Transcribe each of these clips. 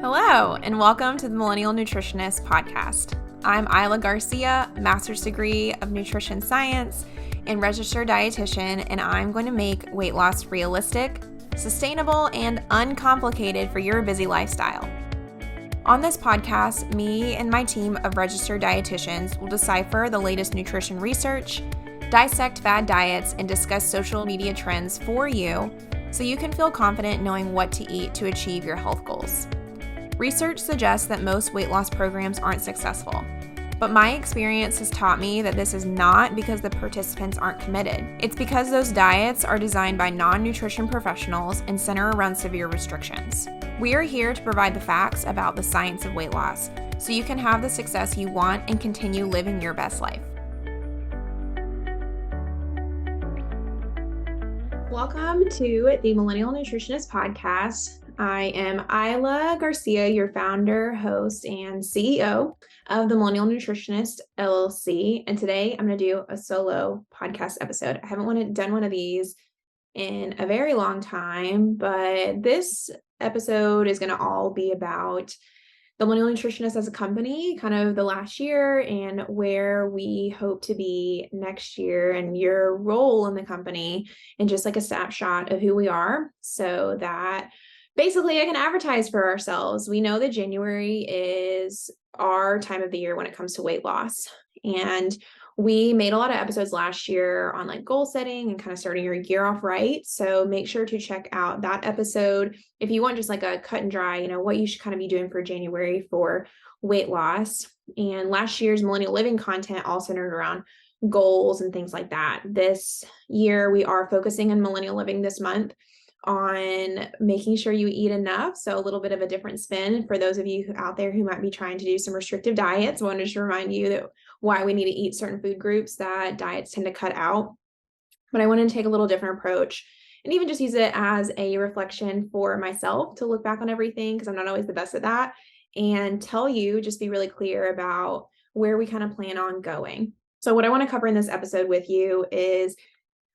Hello, and welcome to the Millennial Nutritionist podcast. I'm Isla Garcia, master's degree of nutrition science and registered dietitian, and I'm going to make weight loss realistic, sustainable, and uncomplicated for your busy lifestyle. On this podcast, me and my team of registered dietitians will decipher the latest nutrition research, dissect fad diets, and discuss social media trends for you so you can feel confident knowing what to eat to achieve your health goals. Research suggests that most weight loss programs aren't successful, but my experience has taught me that this is not because the participants aren't committed. It's because those diets are designed by non-nutrition professionals and center around severe restrictions. We are here to provide the facts about the science of weight loss so you can have the success you want and continue living your best life. Welcome to the Millennial Nutritionist podcast. I am Isla Garcia, your founder, host, and CEO of the Millennial Nutritionist LLC. And today I'm going to do a solo podcast episode. I haven't done one of these in a very long time, but this episode is going to all be about the Millennial Nutritionist as a company, kind of the last year and where we hope to be next year and your role in the company and just like a snapshot of who we are so that basically I can advertise for ourselves. We know that January is our time of the year when it comes to weight loss. And we made a lot of episodes last year on like goal setting and kind of starting your year off right. So make sure to check out that episode if you want just like a cut and dry, what you should kind of be doing for January for weight loss. And last year's Millennial Living content all centered around goals and things like that. This year we are focusing on Millennial Living this month on making sure you eat enough. So a little bit of a different spin for those of you out there who might be trying to do some restrictive diets. I wanted to remind you that why we need to eat certain food groups that diets tend to cut out. But I wanted to take a little different approach and even just use it as a reflection for myself to look back on everything, because I'm not always the best at that, and tell you, just be really clear about where we kind of plan on going. So what I want to cover in this episode with you is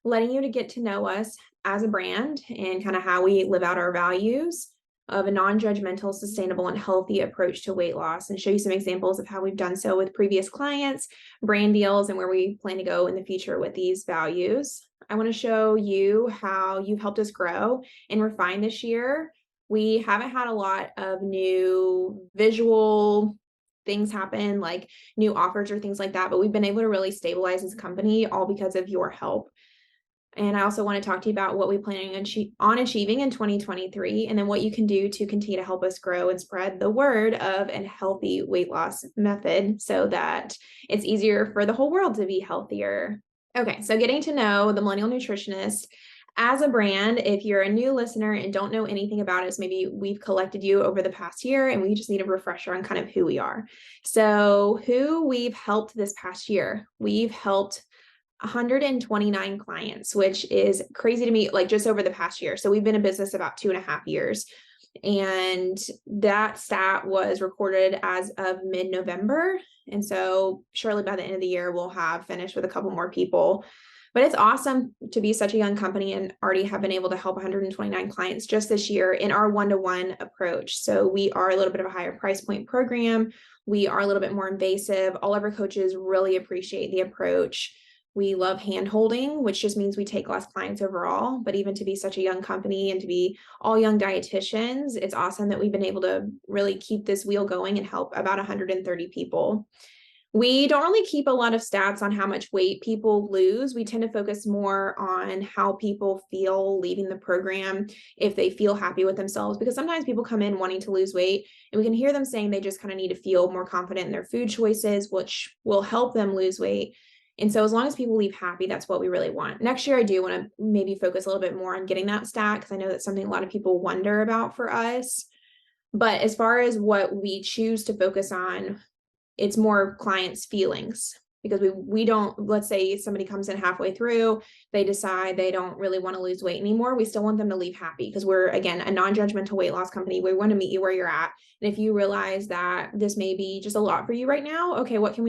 letting you to get to know us as a brand and kind of how we live out our values of a non-judgmental, sustainable, and healthy approach to weight loss, and show you some examples of how we've done so with previous clients, brand deals, and where we plan to go in the future with these values. I want to show you how you've helped us grow and refine this year. We haven't had a lot of new visual things happen, like new offers or things like that, but we've been able to really stabilize as a company all because of your help. And I also want to talk to you about what we plan on achieving in 2023, and then what you can do to continue to help us grow and spread the word of a healthy weight loss method so that it's easier for the whole world to be healthier. Okay, so getting to know the Millennial Nutritionist as a brand. If you're a new listener and don't know anything about us, maybe we've collected you over the past year and we just need a refresher on kind of who we are. So who we've helped this past year, we've helped 129 clients, which is crazy to me, like just over the past year. So we've been in business about 2.5 years. And that stat was recorded as of mid-November. And so surely by the end of the year, we'll have finished with a couple more people. But it's awesome to be such a young company and already have been able to help 129 clients just this year in our one-to-one approach. So we are a little bit of a higher price point program. We are a little bit more invasive. All of our coaches really appreciate the approach. We love hand-holding, which just means we take less clients overall. But even to be such a young company and to be all young dietitians, it's awesome that we've been able to really keep this wheel going and help about 130 people. We don't really keep a lot of stats on how much weight people lose. We tend to focus more on how people feel leaving the program, if they feel happy with themselves, because sometimes people come in wanting to lose weight and we can hear them saying they just kind of need to feel more confident in their food choices, which will help them lose weight. And so as long as people leave happy, that's what we really want. Next year, I do want to maybe focus a little bit more on getting that stat, because I know that's something a lot of people wonder about for us. But as far as what we choose to focus on, it's more clients' feelings. because we don't, let's say somebody comes in halfway through, they decide they don't really want to lose weight anymore. We still want them to leave happy because we're, again, a non-judgmental weight loss company. We want to meet you where you're at. And if you realize that this may be just a lot for you right now, okay, what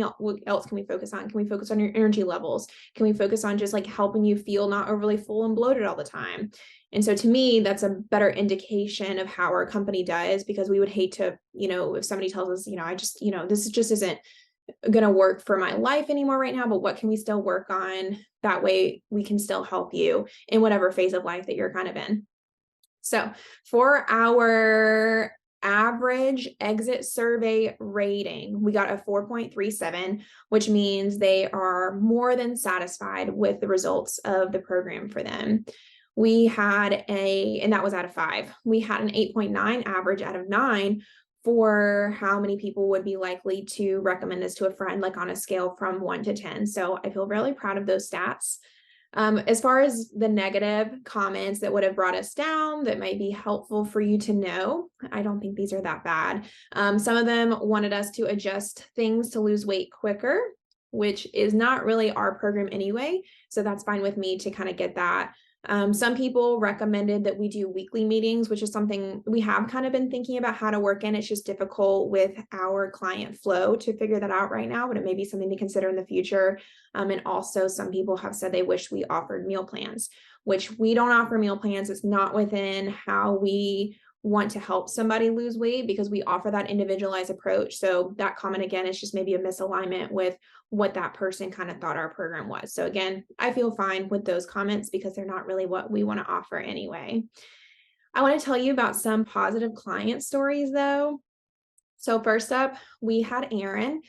else can we focus on? Can we focus on your energy levels? Can we focus on just like helping you feel not overly full and bloated all the time? And so to me, that's a better indication of how our company does, because we would hate to, if somebody tells us, I just, this just isn't going to work for my life anymore right now, but what can we still work on? That way we can still help you in whatever phase of life that you're kind of in. So for our average exit survey rating, we got a 4.37, which means they are more than satisfied with the results of the program for them. We had and that was out of 5. We had an 8.9 average out of 9 for how many people would be likely to recommend this to a friend, like on a scale from 1 to 10. So I feel really proud of those stats. As far as the negative comments that would have brought us down, that might be helpful for you to know, I don't think these are that bad. Some of them wanted us to adjust things to lose weight quicker, which is not really our program anyway. So that's fine with me to kind of get that. Some people recommended that we do weekly meetings, which is something we have kind of been thinking about how to work in. It's just difficult with our client flow to figure that out right now, but it may be something to consider in the future. And also some people have said they wish we offered meal plans, which we don't offer meal plans. It's not within how we want to help somebody lose weight, because we offer that individualized approach. So that comment, again, is just maybe a misalignment with what that person kind of thought our program was. So again, I feel fine with those comments because they're not really what we want to offer anyway. I want to tell you about some positive client stories though. So first up, we had Erin.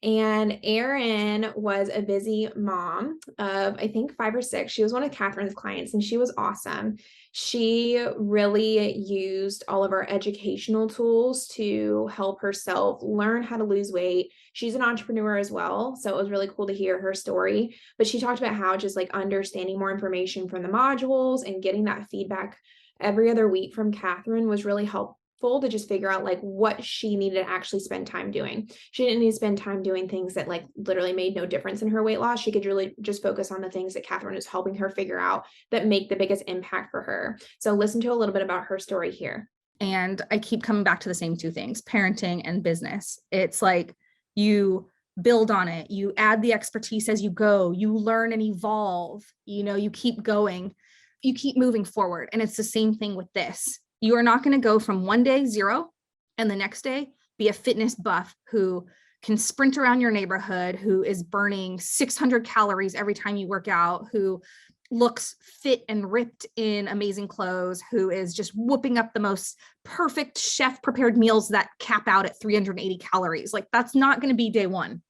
And Erin was a busy mom of, I think, 5 or 6. She was one of Catherine's clients, and she was awesome. She really used all of our educational tools to help herself learn how to lose weight. She's an entrepreneur as well, so it was really cool to hear her story. But she talked about how just like understanding more information from the modules and getting that feedback every other week from Catherine was really helpful to just figure out like what she needed to actually spend time doing. She didn't need to spend time doing things that like literally made no difference in her weight loss. She could really just focus on the things that Catherine is helping her figure out that make the biggest impact for her. So listen to a little bit about her story here. And I keep coming back to the same 2 things, parenting and business. It's like you build on it, you add the expertise as you go, you learn and evolve, you keep going, you keep moving forward. And it's the same thing with this. You are not going to go from one day 0 and the next day be a fitness buff who can sprint around your neighborhood, who is burning 600 calories every time you work out, who looks fit and ripped in amazing clothes, who is just whooping up the most perfect chef prepared meals that cap out at 380 calories. Like that's not going to be day 1.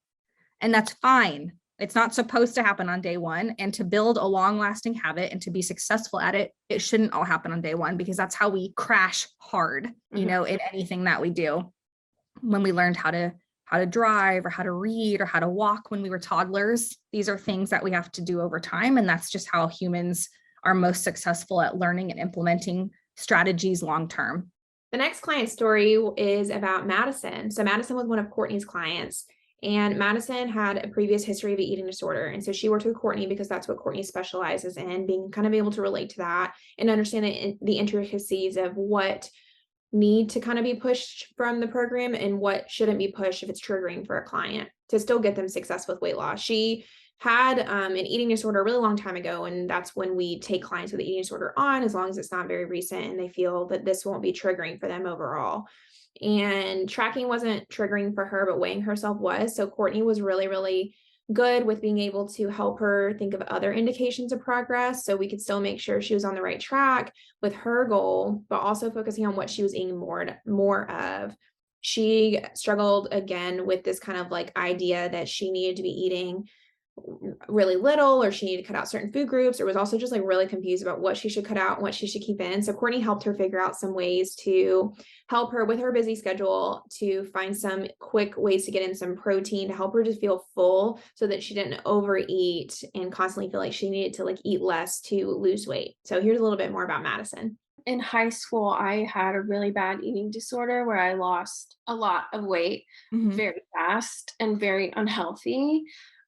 And that's fine. It's not supposed to happen on day 1. And to build a long-lasting habit and to be successful at it, it shouldn't all happen on day 1, because that's how we crash hard, in anything that we do. When we learned how to drive or how to read or how to walk when we were toddlers, these are things that we have to do over time. And that's just how humans are most successful at learning and implementing strategies long-term. The next client story is about Madison. So Madison was one of Courtney's clients. And Madison had a previous history of an eating disorder. And so she worked with Courtney because that's what Courtney specializes in, being kind of able to relate to that and understand the intricacies of what need to kind of be pushed from the program and what shouldn't be pushed if it's triggering for a client to still get them success with weight loss. She had an eating disorder a really long time ago, and that's when we take clients with an eating disorder on, as long as it's not very recent and they feel that this won't be triggering for them overall. And tracking wasn't triggering for her, but weighing herself was. So Courtney was really, really good with being able to help her think of other indications of progress, so we could still make sure she was on the right track with her goal, but also focusing on what she was eating more of. She struggled again with this kind of like idea that she needed to be eating really little, or she needed to cut out certain food groups, or was also just like really confused about what she should cut out and what she should keep in. So Courtney helped her figure out some ways to help her with her busy schedule to find some quick ways to get in some protein to help her just feel full, so that she didn't overeat and constantly feel like she needed to like eat less to lose weight. So here's a little bit more about Madison. In high school, I had a really bad eating disorder where I lost a lot of weight very fast and very unhealthy.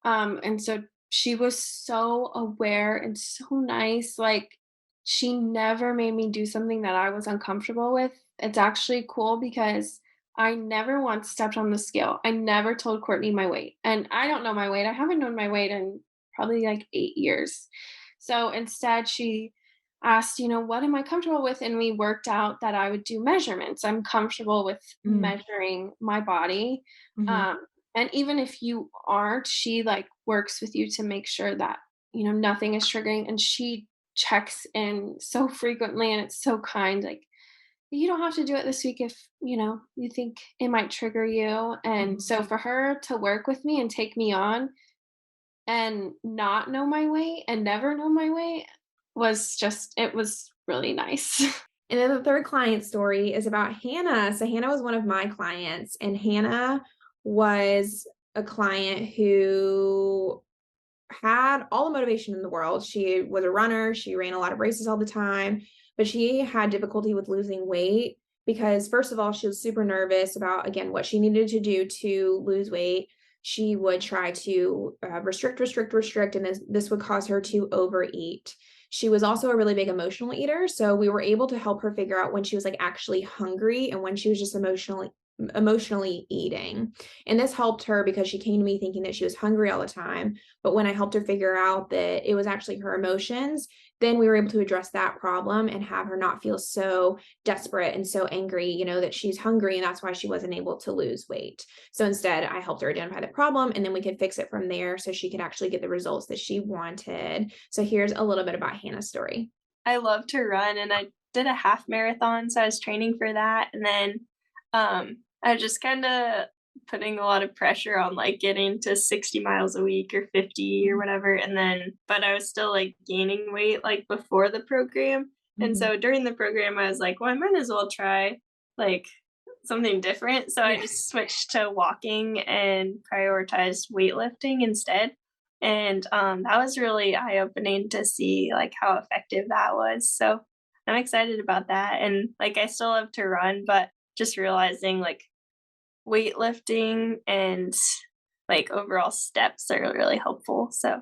And so she was so aware and so nice. Like, she never made me do something that I was uncomfortable with. It's actually cool because I never once stepped on the scale. I never told Courtney my weight. And I don't know my weight. I haven't known my weight in probably like 8 years. So instead, she asked, what am I comfortable with? And we worked out that I would do measurements. I'm comfortable with Mm. measuring my body. Mhm. Um, and even if you aren't, she like works with you to make sure that, nothing is triggering. And she checks in so frequently and it's so kind. Like, you don't have to do it this week if, you think it might trigger you. And Mhm. so for her to work with me and take me on and not know my weight and never know my weight it was really nice. And then the third client story is about Hannah. So Hannah was one of my clients, and Hannah was a client who had all the motivation in the world. She was a runner. She ran a lot of races all the time, but she had difficulty with losing weight because, first of all, she was super nervous about, again, what she needed to do to lose weight. She would try to restrict, and this would cause her to overeat. She was also a really big emotional eater. So we were able to help her figure out when she was like actually hungry and when she was just emotionally eating. And this helped her because she came to me thinking that she was hungry all the time. But when I helped her figure out that it was actually her emotions, then we were able to address that problem and have her not feel so desperate and so angry, that she's hungry and that's why she wasn't able to lose weight. So instead, I helped her identify the problem and then we could fix it from there so she could actually get the results that she wanted. So here's a little bit about Hannah's story. I love to run and I did a half marathon, so I was training for that. And then I was just kind of putting a lot of pressure on like getting to 60 miles a week or 50 or whatever. And then, but I was still like gaining weight like before the program. And Mhm. so during the program, I was like, well, I might as well try like something different. So I Yeah. just switched to walking and prioritized weightlifting instead. And that was really eye-opening to see like how effective that was. So I'm excited about that. And like I still love to run, but just realizing like weightlifting and like overall steps are really helpful. So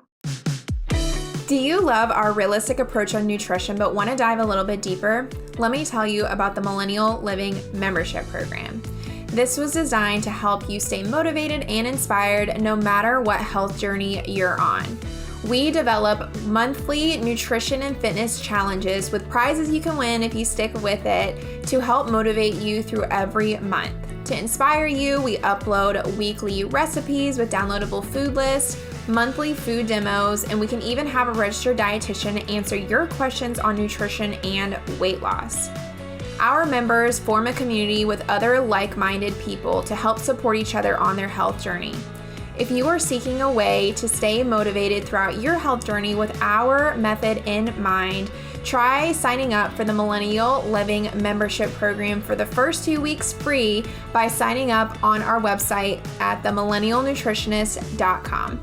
Do you love our realistic approach on nutrition but want to dive a little bit deeper? Let me tell you about the Millennial Living Membership Program. This was designed to help you stay motivated and inspired no matter what health journey you're on. We develop monthly nutrition and fitness challenges with prizes you can win if you stick with it to help motivate you through every month. To inspire you, we upload weekly recipes with downloadable food lists, monthly food demos, and we can even have a registered dietitian answer your questions on nutrition and weight loss. Our members form a community with other like-minded people to help support each other on their health journey. If you are seeking a way to stay motivated throughout your health journey with our method in mind, try signing up for the Millennial Living Membership Program for the first 2 weeks free by signing up on our website at themillennialnutritionist.com.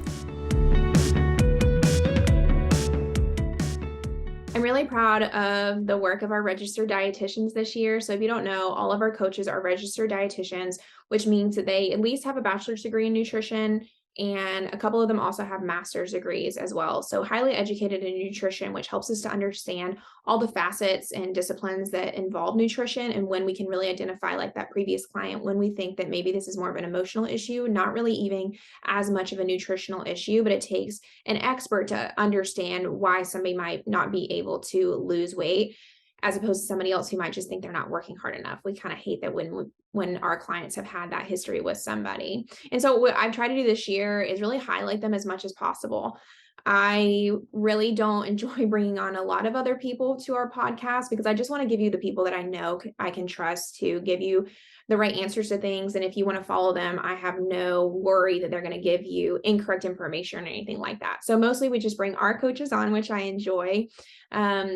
I'm really proud of the work of our registered dietitians this year. So if you don't know, all of our coaches are registered dietitians, which means that they at least have a bachelor's degree in nutrition, and a couple of them also have master's degrees as well. So highly educated in nutrition, which helps us to understand all the facets and disciplines that involve nutrition and when we can really identify, like that previous client, when we think that maybe this is more of an emotional issue, not really even as much of a nutritional issue, but it takes an expert to understand why somebody might not be able to lose weight, as opposed to somebody else who might just think they're not working hard enough. We kind of hate that when our clients have had that history with somebody. And so what I've tried to do this year is really highlight them as much as possible. I really don't enjoy bringing on a lot of other people to our podcast because I just want to give you the people that I know I can trust to give you the right answers to things. And if you want to follow them, I have no worry that they're going to give you incorrect information or anything like that. So mostly we just bring our coaches on, which I enjoy.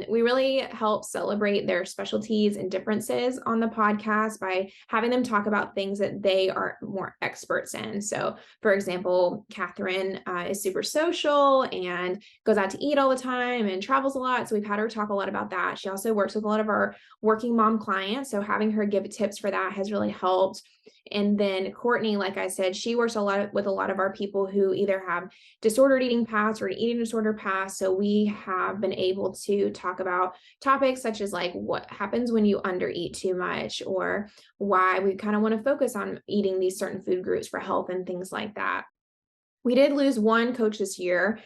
We really help celebrate their specialties and differences on the podcast by having them talk about things that they are more experts in. So for example, Catherine is super social and goes out to eat all the time and travels a lot. So we've had her talk a lot about that. She also works with a lot of our working mom clients. So having her give tips for that has really helped. And then Courtney, like I said, she works with a lot of our people who either have disordered eating paths or an eating disorder path. So we have been able to talk about topics such as like what happens when you undereat too much, or why we kind of want to focus on eating these certain food groups for health and things like that. We did lose one coach this year.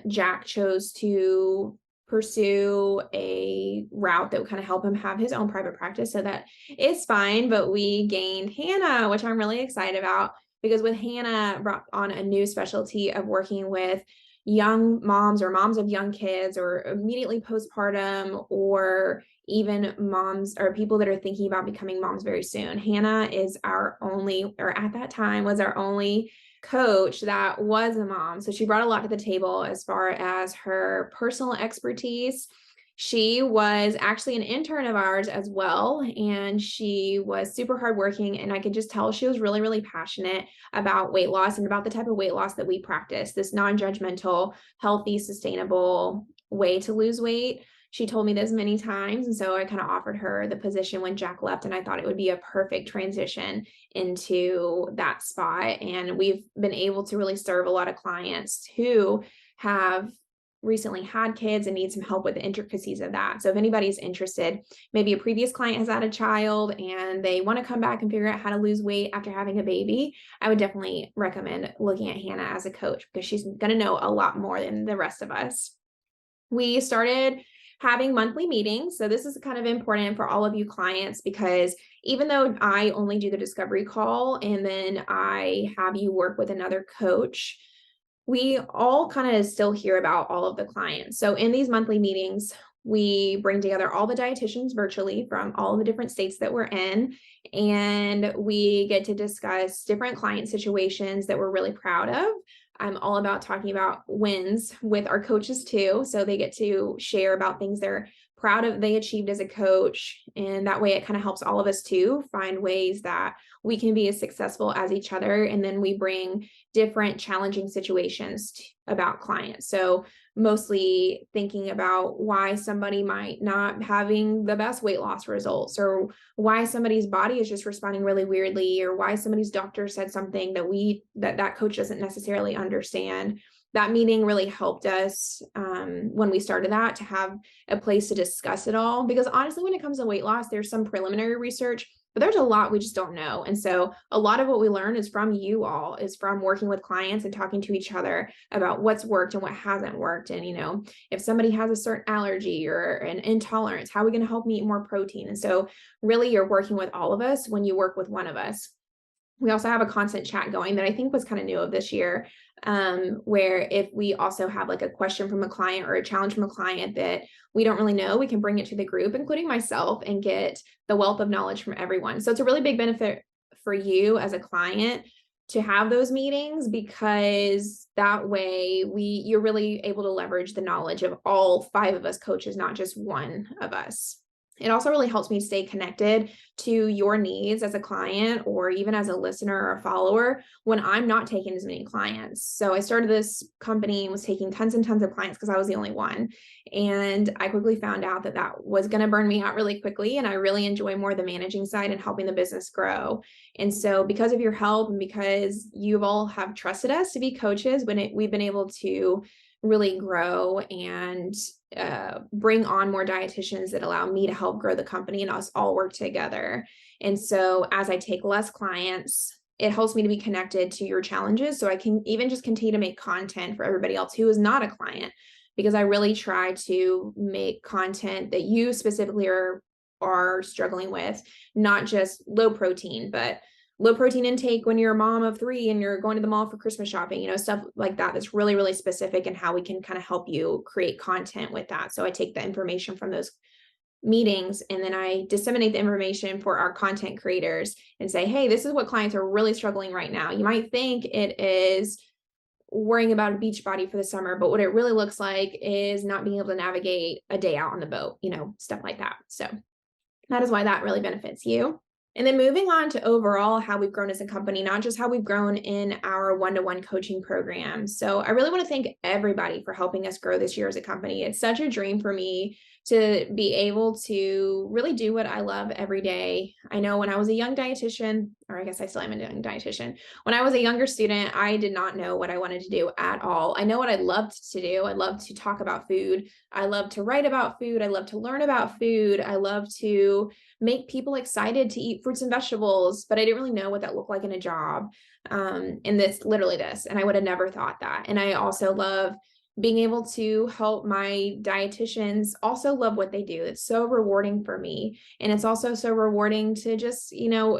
Jack chose to pursue a route that would kind of help him have his own private practice. So that is fine, but we gained Hannah, which I'm really excited about, because with Hannah brought on a new specialty of working with young moms or moms of young kids or immediately postpartum, or even moms or people that are thinking about becoming moms very soon. Hannah is our only, or at that time was our only coach that was a mom. So she brought a lot to the table as far as her personal expertise. She was actually an intern of ours as well, and she was super hardworking, and I could just tell she was really, really passionate about weight loss and about the type of weight loss that we practice, this non-judgmental, healthy, sustainable way to lose weight. She told me this many times, and so I kind of offered her the position when Jack left, and I thought it would be a perfect transition into that spot. And we've been able to really serve a lot of clients who have recently had kids and need some help with the intricacies of that. So if anybody's interested, maybe a previous client has had a child and they want to come back and figure out how to lose weight after having a baby, I would definitely recommend looking at Hannah as a coach, because she's going to know a lot more than the rest of us. We started having monthly meetings. So this is kind of important for all of you clients, because even though I only do the discovery call and then I have you work with another coach, we all kind of still hear about all of the clients. So in these monthly meetings, we bring together all the dietitians virtually from all the different states that we're in, and we get to discuss different client situations that we're really proud of. I'm all about talking about wins with our coaches too. So they get to share about things they're proud of they achieved as a coach. And that way it kind of helps all of us too find ways that we can be as successful as each other. And then we bring different challenging situations about clients. So mostly thinking about why somebody might not having the best weight loss results, or why somebody's body is just responding really weirdly, or why somebody's doctor said something that coach doesn't necessarily understand. That meeting really helped us when we started that, to have a place to discuss it all, because honestly, when it comes to weight loss, there's some preliminary research, but there's a lot we just don't know. And so a lot of what we learn is from you all, is from working with clients and talking to each other about what's worked and what hasn't worked. And, if somebody has a certain allergy or an intolerance, how are we going to help them eat more protein? And so really you're working with all of us when you work with one of us. We also have a constant chat going that I think was kind of new of this year, where if we also have like a question from a client or a challenge from a client that we don't really know, we can bring it to the group, including myself, and get the wealth of knowledge from everyone. So it's a really big benefit for you as a client to have those meetings, because that way you're really able to leverage the knowledge of all 5 of us coaches, not just one of us. It also really helps me stay connected to your needs as a client, or even as a listener or a follower, when I'm not taking as many clients. So I started this company and was taking tons and tons of clients because I was the only one. And I quickly found out that was going to burn me out really quickly. And I really enjoy more the managing side and helping the business grow. And so because of your help, and because you all have trusted us to be coaches, we've been able to really grow and bring on more dietitians that allow me to help grow the company and us all work together. And so as I take less clients, it helps me to be connected to your challenges, so I can even just continue to make content for everybody else who is not a client, because I really try to make content that you specifically are struggling with, not just low protein, but low protein intake when you're a mom of 3 and you're going to the mall for Christmas shopping, stuff like that. That's really, really specific, and how we can kind of help you create content with that. So I take the information from those meetings and then I disseminate the information for our content creators and say, hey, this is what clients are really struggling right now. You might think it is worrying about a beach body for the summer, but what it really looks like is not being able to navigate a day out on the boat, stuff like that. So that is why that really benefits you. And then moving on to overall how we've grown as a company, not just how we've grown in our one-to-one coaching program. So I really want to thank everybody for helping us grow this year as a company. It's such a dream for me to be able to really do what I love every day. I know when I was a young dietitian, or I guess I still am a young dietitian, when I was a younger student, I did not know what I wanted to do at all. I know what I loved to do. I loved to talk about food. I love to write about food. I love to learn about food. I love to make people excited to eat fruits and vegetables, but I didn't really know what that looked like in a job. And this, literally this, and I would have never thought that. And I also love being able to help my dietitians also love what they do. It's so rewarding for me. And it's also so rewarding to just,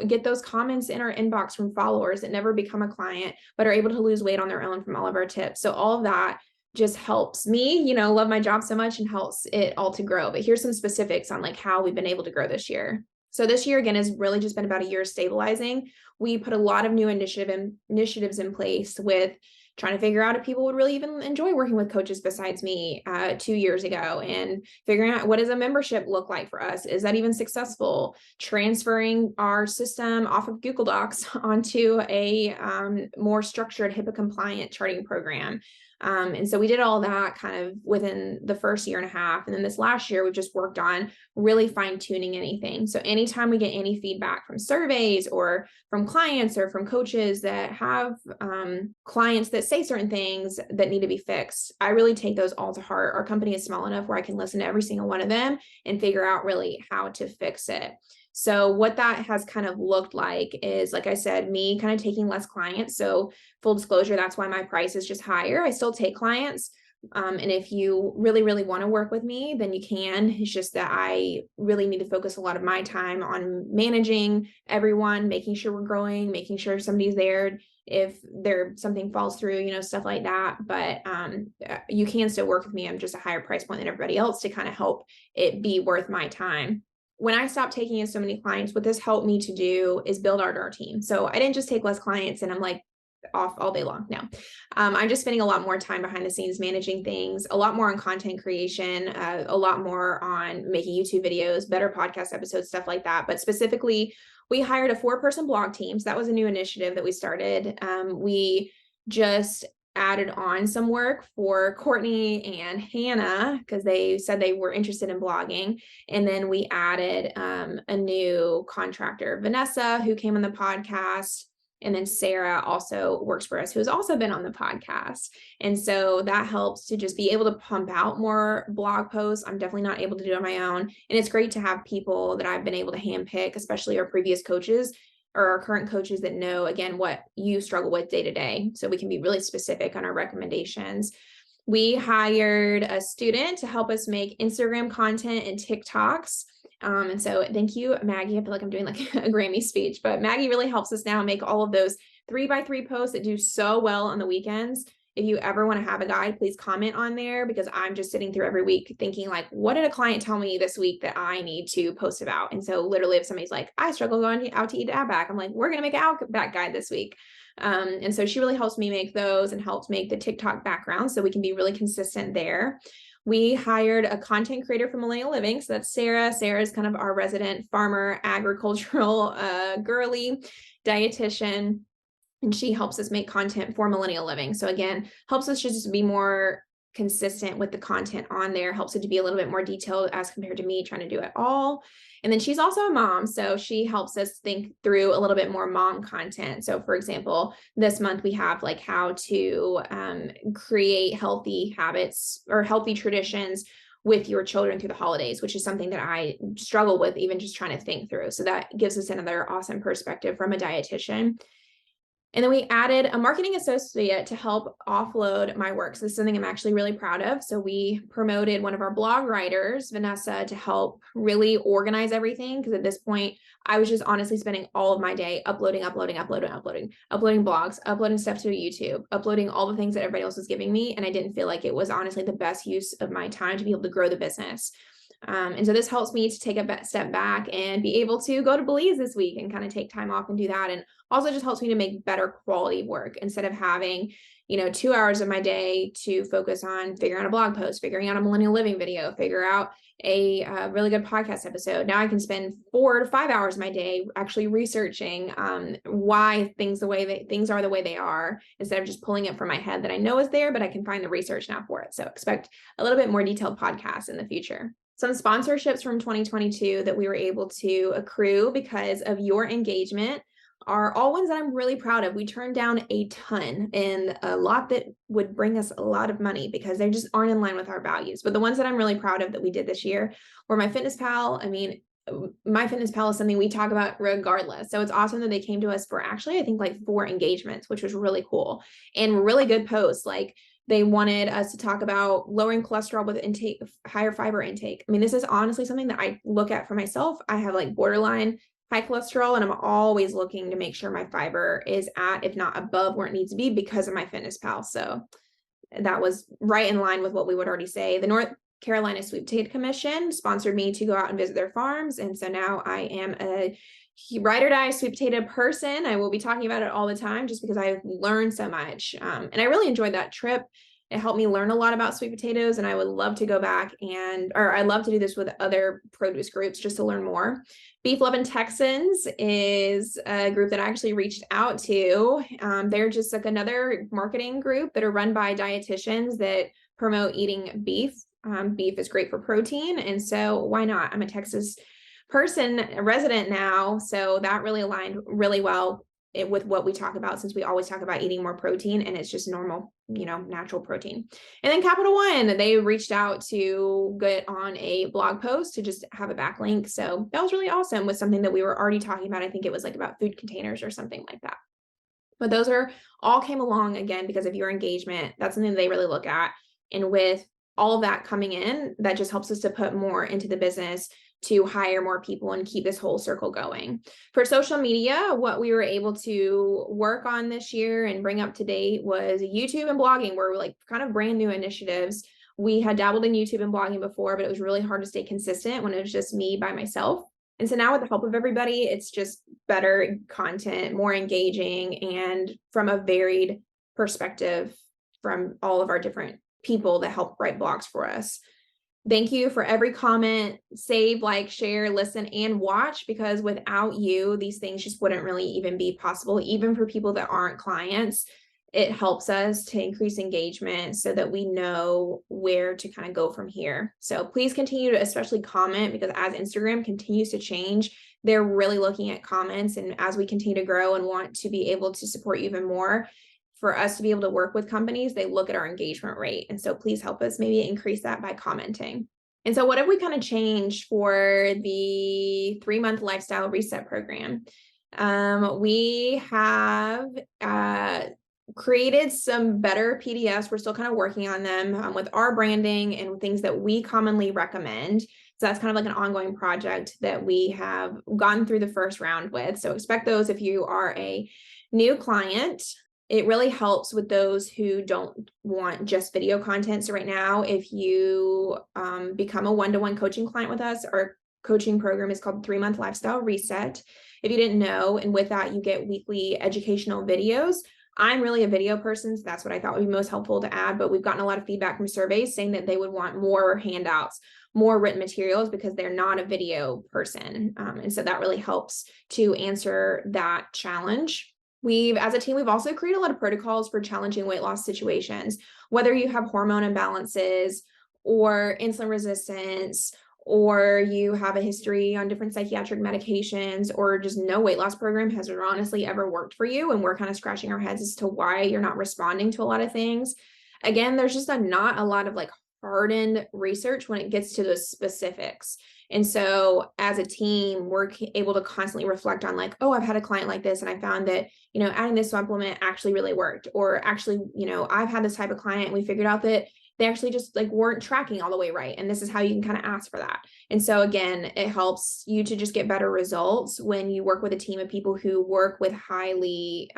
get those comments in our inbox from followers that never become a client, but are able to lose weight on their own from all of our tips. So all of that just helps me, love my job so much and helps it all to grow. But here's some specifics on like how we've been able to grow this year. So this year, again, has really just been about a year of stabilizing. We put a lot of new initiatives in place with trying to figure out if people would really even enjoy working with coaches besides me 2 years ago, and figuring out what does a membership look like for us? Is that even successful? Transferring our system off of Google Docs onto a more structured HIPAA compliant charting program. And so we did all that kind of within the first year and a half. And then this last year, we've just worked on really fine tuning anything. So anytime we get any feedback from surveys or from clients or from coaches that have clients that say certain things that need to be fixed, I really take those all to heart. Our company is small enough where I can listen to every single one of them and figure out really how to fix it. So what that has kind of looked like is, like I said, me kind of taking less clients. So full disclosure, that's why my price is just higher. I still take clients. And if you really, really want to work with me, then you can. It's just that I really need to focus a lot of my time on managing everyone, making sure we're growing, making sure somebody's there if something falls through, stuff like that. But you can still work with me. I'm just a higher price point than everybody else to kind of help it be worth my time. When I stopped taking in so many clients, what this helped me to do is build out our team. So I didn't just take less clients and I'm like off all day long. No, I'm just spending a lot more time behind the scenes managing things, a lot more on content creation, a lot more on making YouTube videos, better podcast episodes, stuff like that. But specifically, we hired a 4-person blog team. So that was a new initiative that we started. We just added on some work for Courtney and Hannah because they said they were interested in blogging. And then we added a new contractor, Vanessa, who came on the podcast. And then Sarah also works for us, who has also been on the podcast. And so that helps to just be able to pump out more blog posts. I'm definitely not able to do it on my own. And it's great to have people that I've been able to handpick, especially our previous coaches or our current coaches that know, again, what you struggle with day to day. So we can be really specific on our recommendations. We hired a student to help us make Instagram content and TikToks. And so thank you, Maggie. I feel like I'm doing like a Grammy speech, but Maggie really helps us now make all of those 3x3 posts that do so well on the weekends. If you ever want to have a guide, please comment on there, because I'm just sitting through every week thinking like, what did a client tell me this week that I need to post about? And so literally if somebody's like, I struggle going out to eat at Outback, I'm like, we're going to make an Outback guide this week. And so she really helps me make those and helps make the TikTok background so we can be really consistent there. We hired a content creator from Millennial Living. So that's Sarah. Sarah is kind of our resident farmer, agricultural, girly dietitian. And she helps us make content for Millennial Living. So again, helps us just be more consistent with the content on there, helps it to be a little bit more detailed as compared to me trying to do it all. And then she's also a mom, so she helps us think through a little bit more mom content. So for example, this month we have like how to create healthy habits or healthy traditions with your children through the holidays, which is something that I struggle with even just trying to think through. So that gives us another awesome perspective from a dietitian. And then we added a marketing associate to help offload my work. So this is something I'm actually really proud of. So we promoted one of our blog writers, Vanessa, to help really organize everything. Because at this point, I was just honestly spending all of my day uploading blogs, uploading stuff to YouTube, uploading all the things that everybody else was giving me. And I didn't feel like it was honestly the best use of my time to be able to grow the business. And so this helps me to take a step back and be able to go to Belize this week and kind of take time off and do that. And also just helps me to make better quality work instead of having, 2 hours of my day to focus on figuring out a blog post, figuring out a millennial living video, figure out a really good podcast episode. Now I can spend 4 to 5 hours of my day actually researching why things are the way they are, instead of just pulling it from my head that I know is there, but I can find the research now for it. So expect a little bit more detailed podcasts in the future. Some sponsorships from 2022 that we were able to accrue because of your engagement are all ones that I'm really proud of. We turned down a ton and a lot that would bring us a lot of money because they just aren't in line with our values. But the ones that I'm really proud of that we did this year were my Fitness Pal. I mean, my Fitness Pal is something we talk about regardless. So it's awesome that they came to us for actually, I think like 4 engagements, which was really cool and really good posts. Like they wanted us to talk about lowering cholesterol with higher fiber intake. I mean, this is honestly something that I look at for myself. I have like borderline high cholesterol, and I'm always looking to make sure my fiber is at, if not above, where it needs to be because of my Fitness Pal. So that was right in line with what we would already say. The North Carolina Sweet Potato Commission sponsored me to go out and visit their farms. And so now I am a ride or die sweet potato person. I will be talking about it all the time just because I've learned so much. And I really enjoyed that trip. It helped me learn a lot about sweet potatoes, and I would love to go back or I'd love to do this with other produce groups just to learn more. Beef Loving Texans is a group that I actually reached out to. They're just like another marketing group that are run by dietitians that promote eating beef. Beef is great for protein, and so why not? I'm a Texas a resident now, so that really aligned really well with what we talk about, since we always talk about eating more protein, and it's just normal, natural protein. And then Capital One, they reached out to get on a blog post to just have a backlink. So that was really awesome with something that we were already talking about. I think it was like about food containers or something like that. But those all came along again because of your engagement. That's something they really look at. And with all of that coming in, that just helps us to put more into the business, to hire more people and keep this whole circle going. For social media, what we were able to work on this year and bring up to date was YouTube and blogging, were like kind of brand new initiatives. We had dabbled in YouTube and blogging before, but it was really hard to stay consistent when it was just me by myself. And so now with the help of everybody, it's just better content, more engaging, and from a varied perspective from all of our different people that help write blogs for us. Thank you for every comment, save, like, share, listen, and watch, because without you, these things just wouldn't really even be possible. Even for people that aren't clients, it helps us to increase engagement so that we know where to kind of go from here. So please continue to especially comment, because as Instagram continues to change, they're really looking at comments. And as we continue to grow and want to be able to support you even more, for us to be able to work with companies, they look at our engagement rate. And so please help us maybe increase that by commenting. And so what have we kind of changed for the 3-month lifestyle reset program? We have created some better PDFs. We're still kind of working on them with our branding and things that we commonly recommend. So that's kind of like an ongoing project that we have gone through the first round with. So expect those if you are a new client. It really helps with those who don't want just video content. So right now, if you become a one-to-one coaching client with us, our coaching program is called 3-Month Lifestyle Reset. If you didn't know, and with that, you get weekly educational videos. I'm really a video person, so that's what I thought would be most helpful to add, but we've gotten a lot of feedback from surveys saying that they would want more handouts, more written materials, because they're not a video person. And so that really helps to answer that challenge. As a team, we've also created a lot of protocols for challenging weight loss situations, whether you have hormone imbalances or insulin resistance, or you have a history on different psychiatric medications, or just no weight loss program has honestly ever worked for you. And we're kind of scratching our heads as to why you're not responding to a lot of things. Again, there's just not a lot of like hardened research when it gets to those specifics. And so as a team, we're able to constantly reflect on like, oh, I've had a client like this, and I found that, adding this supplement actually really worked. Or actually, I've had this type of client, and we figured out that they actually just like weren't tracking all the way right. And this is how you can kind of ask for that. And so again, it helps you to just get better results when you work with a team of people who work with highly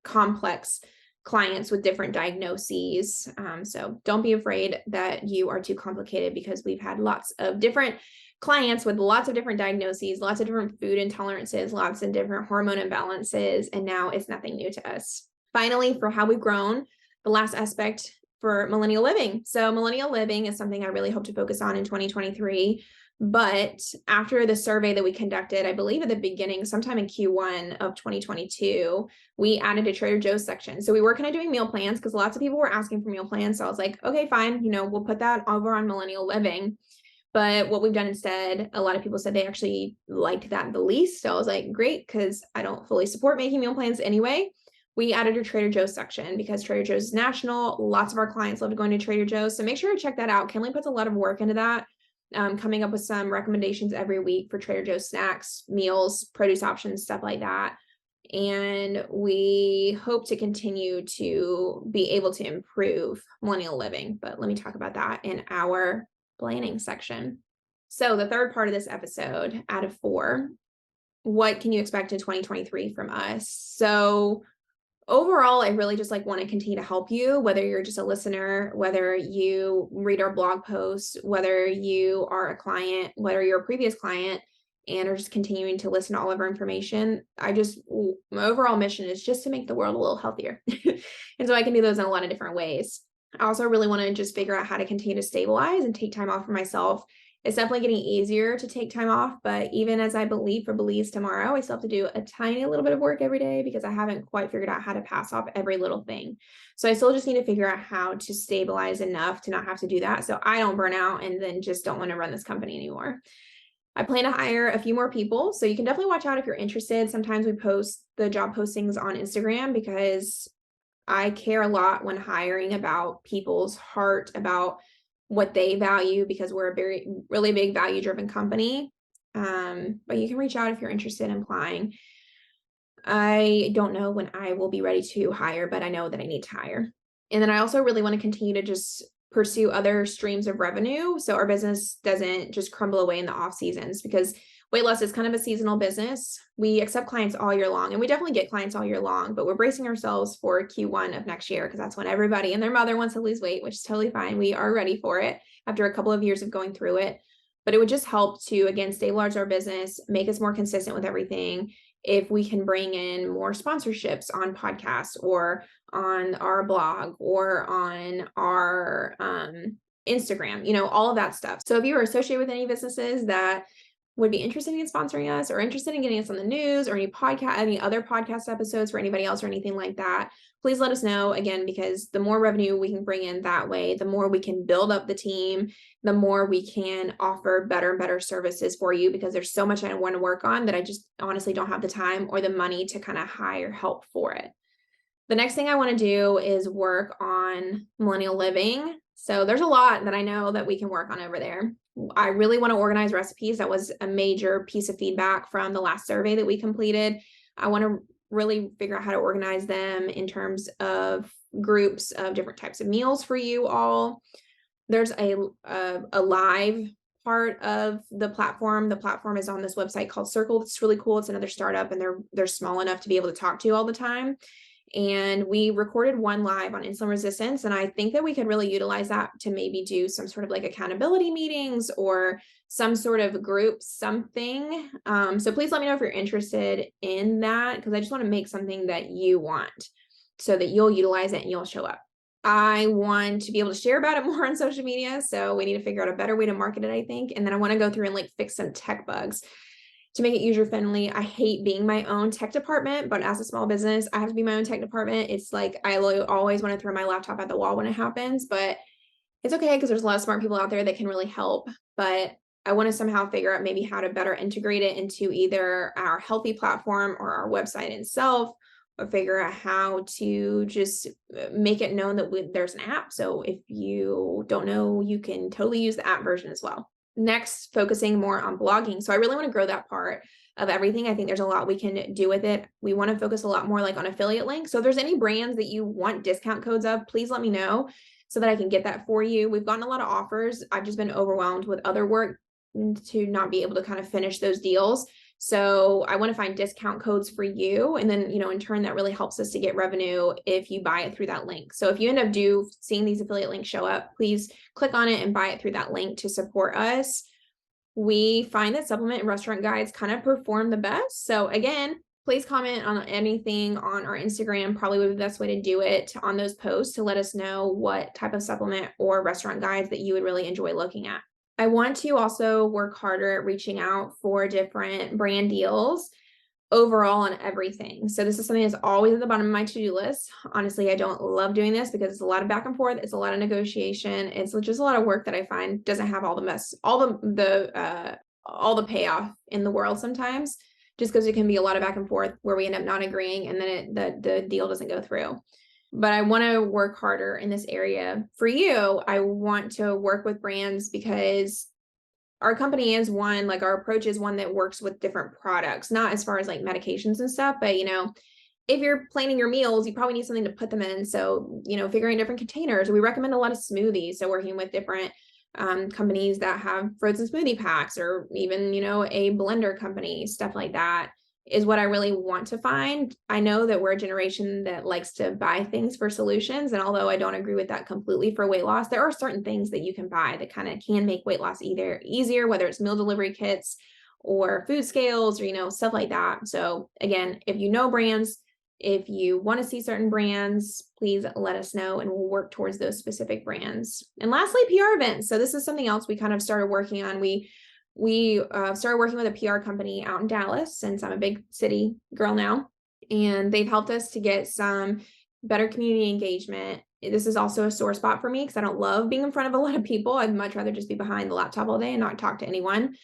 complex clients with different diagnoses. So don't be afraid that you are too complicated, because we've had lots of different clients with lots of different diagnoses, lots of different food intolerances, lots of different hormone imbalances, and now it's nothing new to us. Finally, for how we've grown, the last aspect for millennial living. So millennial living is something I really hope to focus on in 2023. But after the survey that we conducted, I believe at the beginning, sometime in Q1 of 2022, we added a Trader Joe's section. So we were kind of doing meal plans because lots of people were asking for meal plans. So I was like, okay, fine, we'll put that over on millennial living. But what we've done instead, a lot of people said they actually liked that the least. So I was like, great, because I don't fully support making meal plans anyway. We added a Trader Joe's section because Trader Joe's is national. Lots of our clients love going to Trader Joe's. So make sure to check that out. Kinley puts a lot of work into that, coming up with some recommendations every week for Trader Joe's snacks, meals, produce options, stuff like that. And we hope to continue to be able to improve millennial living. But let me talk about that in our planning section. So the third part of this episode out of 4, what can you expect in 2023 from us? So overall, I really just want to continue to help you, whether you're just a listener, whether you read our blog posts, whether you are a client, whether you're a previous client and are just continuing to listen to all of our information. My overall mission is just to make the world a little healthier. And so I can do those in a lot of different ways. I also really want to just figure out how to continue to stabilize and take time off for myself. It's definitely getting easier to take time off, but even as I believe for Belize tomorrow, I still have to do a tiny little bit of work every day because I haven't quite figured out how to pass off every little thing. So I still just need to figure out how to stabilize enough to not have to do that so I don't burn out and then just don't want to run this company anymore. I plan to hire a few more people, so you can definitely watch out if you're interested. Sometimes we post the job postings on Instagram because I care a lot when hiring about people's heart, about what they value, because we're a really big value-driven company. But you can reach out if you're interested in applying. I don't know when I will be ready to hire, but I know that I need to hire. And then I also really want to continue to just pursue other streams of revenue so our business doesn't just crumble away in the off seasons, because weight loss is kind of a seasonal business. We accept clients all year long, and we definitely get clients all year long, but we're bracing ourselves for Q1 of next year because that's when everybody and their mother wants to lose weight, which is totally fine. We are ready for it after a couple of years of going through it. But it would just help to, again, stabilize our business, make us more consistent with everything. If we can bring in more sponsorships on podcasts or on our blog or on our Instagram, all of that stuff. So if you are associated with any businesses that would be interested in sponsoring us or interested in getting us on the news or any other podcast episodes for anybody else or anything like that, please let us know, again, because the more revenue we can bring in that way, the more we can build up the team, the more we can offer better and better services for you, because there's so much I want to work on that I just honestly don't have the time or the money to kind of hire help for it. The next thing I want to do is work on millennial living. So there's a lot that I know that we can work on over there. I really want to organize recipes. That was a major piece of feedback from the last survey that we completed. I want to really figure out how to organize them in terms of groups of different types of meals for you all. There's a live part of the platform. The platform is on this website called Circle. It's really cool. It's another startup, and they're small enough to be able to talk to you all the time. And we recorded one live on insulin resistance. And I think that we could really utilize that to maybe do some sort of accountability meetings or some sort of group something. So please let me know if you're interested in that, because I just want to make something that you want so that you'll utilize it and you'll show up. I want to be able to share about it more on social media. So we need to figure out a better way to market it, I think. And then I want to go through and fix some tech bugs to make it user-friendly. I hate being my own tech department, but as a small business, I have to be my own tech department. It's I always want to throw my laptop at the wall when it happens, but it's okay because there's a lot of smart people out there that can really help. But I want to somehow figure out maybe how to better integrate it into either our healthy platform or our website itself, or figure out how to just make it known that there's an app. So if you don't know, you can totally use the app version as well. Next, focusing more on blogging. So I really want to grow that part of everything. I think there's a lot we can do with it. We want to focus a lot more on affiliate links. So if there's any brands that you want discount codes of, please let me know so that I can get that for you. We've gotten a lot of offers. I've just been overwhelmed with other work to not be able to kind of finish those deals. So I want to find discount codes for you. And then, in turn, that really helps us to get revenue if you buy it through that link. So if you end up seeing these affiliate links show up, please click on it and buy it through that link to support us. We find that supplement and restaurant guides kind of perform the best. So again, please comment on anything on our Instagram, probably would be the best way to do it on those posts to let us know what type of supplement or restaurant guides that you would really enjoy looking at. I want to also work harder at reaching out for different brand deals overall on everything. So this is something that's always at the bottom of my to-do list. Honestly, I don't love doing this because it's a lot of back and forth. It's a lot of negotiation. It's just a lot of work that I find doesn't have all the payoff in the world sometimes, just because it can be a lot of back and forth where we end up not agreeing and then the deal doesn't go through. But I want to work harder in this area. For you, I want to work with brands because our company is one, like our approach is one that works with different products, not as far as like medications and stuff, but if you're planning your meals, you probably need something to put them in. So, figuring different containers. We recommend a lot of smoothies. So working with different companies that have frozen smoothie packs, or even, a blender company, stuff like that is what I really want to find. I know that we're a generation that likes to buy things for solutions. And although I don't agree with that completely for weight loss, there are certain things that you can buy that kind of can make weight loss either easier, whether it's meal delivery kits or food scales or, stuff like that. So again, if you know brands, if you want to see certain brands, please let us know and we'll work towards those specific brands. And lastly, PR events. So this is something else we kind of started working on. We started working with a PR company out in Dallas, since I'm a big city girl now, and they've helped us to get some better community engagement. This is also a sore spot for me because I don't love being in front of a lot of people. I'd much rather just be behind the laptop all day and not talk to anyone.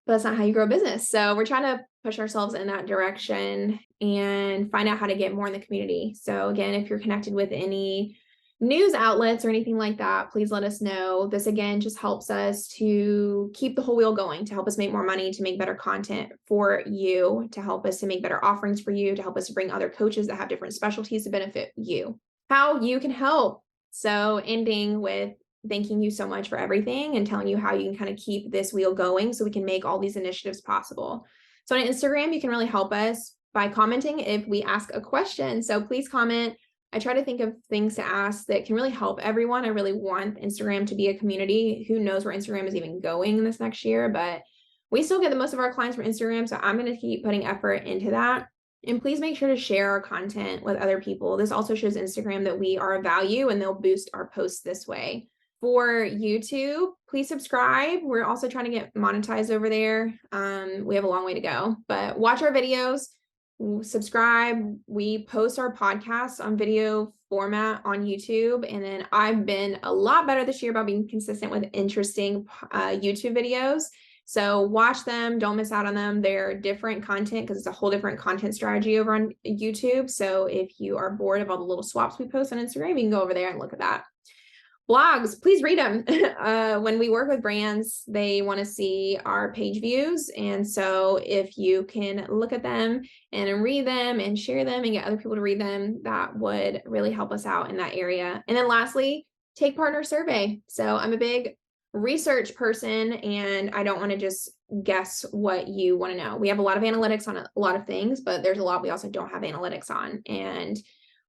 But that's not how you grow a business. So we're trying to push ourselves in that direction and find out how to get more in the community. So again, if you're connected with any news outlets or anything like that, please let us know. This again just helps us to keep the whole wheel going, to help us make more money, to make better content for you, to help us to make better offerings for you, to help us to bring other coaches that have different specialties to benefit you. How you can help. So ending with thanking you so much for everything and telling you how you can kind of keep this wheel going so we can make all these initiatives possible. So on Instagram, you can really help us by commenting if we ask a question. So please comment. I try to think of things to ask that can really help everyone. I really want Instagram to be a community. Who knows where Instagram is even going this next year, but we still get the most of our clients from Instagram. So I'm going to keep putting effort into that. And please make sure to share our content with other people. This also shows Instagram that we are of value and they'll boost our posts this way. For YouTube, please subscribe. We're also trying to get monetized over there. We have a long way to go, but watch our videos. Subscribe. We post our podcasts on video format on YouTube. And then I've been a lot better this year about being consistent with interesting YouTube videos. So watch them. Don't miss out on them. They're different content because it's a whole different content strategy over on YouTube. So if you are bored of all the little swaps we post on Instagram, you can go over there and look at that. Blogs, please read them. When we work with brands, they want to see our page views. And so if you can look at them and read them and share them and get other people to read them, that would really help us out in that area. And then lastly, take part in our survey. So I'm a big research person and I don't want to just guess what you want to know. We have a lot of analytics on a lot of things, but there's a lot we also don't have analytics on. And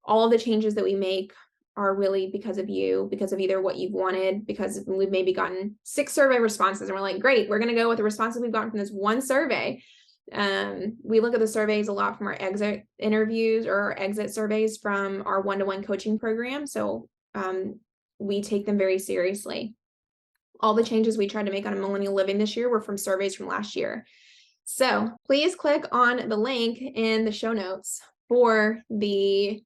all of the changes that we make are really because of you, because of either what you've wanted, because we've maybe gotten 6 survey responses and we're like, great, we're going to go with the responses we've gotten from this one survey. We look at the surveys a lot from our exit interviews or our exit surveys from our one-to-one coaching program. So we take them very seriously. All the changes we tried to make on a Millennial Living this year were from surveys from last year. So please click on the link in the show notes for the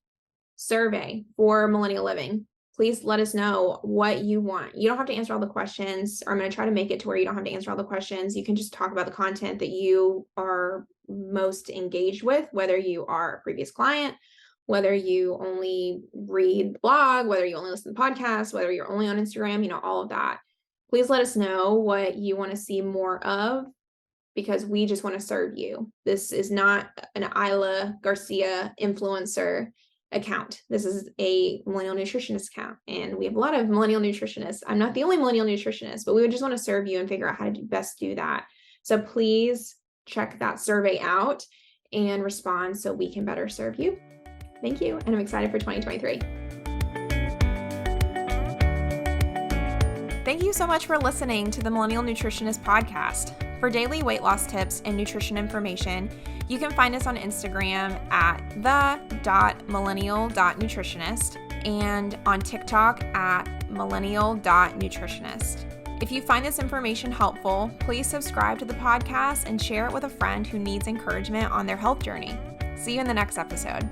survey for Millennial Living. Please let us know what you want. You don't have to answer all the questions, or I'm going to try to make it to where you don't have to answer all the questions. You can just talk about the content that you are most engaged with, whether you are a previous client, whether you only read the blog, whether you only listen to podcasts, whether you're only on Instagram, all of that. Please let us know what you want to see more of, because we just want to serve you. This is not an Isla Garcia influencer account. This is a Millennial Nutritionist account, and we have a lot of Millennial Nutritionists. I'm not the only Millennial Nutritionist, but we would just want to serve you and figure out how to best do that. So please check that survey out and respond so we can better serve you. Thank you, and I'm excited for 2023. Thank you so much for listening to the Millennial Nutritionist podcast. For daily weight loss tips and nutrition information, you can find us on Instagram at the.millennial.nutritionist and on TikTok at millennial.nutritionist. If you find this information helpful, please subscribe to the podcast and share it with a friend who needs encouragement on their health journey. See you in the next episode.